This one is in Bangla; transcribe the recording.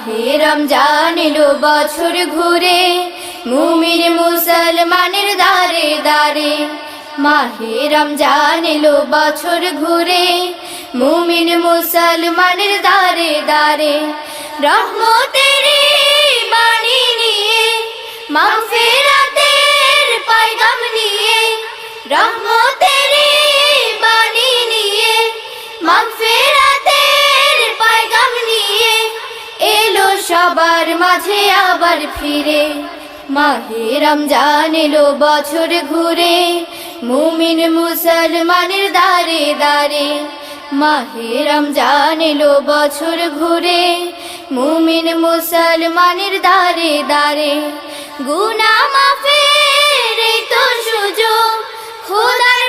মাহে রমজান এলো বছর ঘুরে, মুমিন মুসলমানের দারে দারে। মাহে রমজান এলো বছর ঘুরে, মুমিন মুসলমানের দারে দারে। রহমতের বাণী নিয়ে, মাগফিরাতের পয়গাম নিয়ে, রহমতের বাণী নিয়ে, মাগফিরাতের পয়গাম নিয়ে এলো সবার মাঝে আবার ফিরে। মাহে রমজান এলো বছর ঘুরে, মুমিন মুসলমানের দারে দারে। মাহে রমজান এলো বছর ঘুরে, মুমিন মুসলমানের দারে দারে। গুনাহ মাফের এই তো সুযোগ, খোদার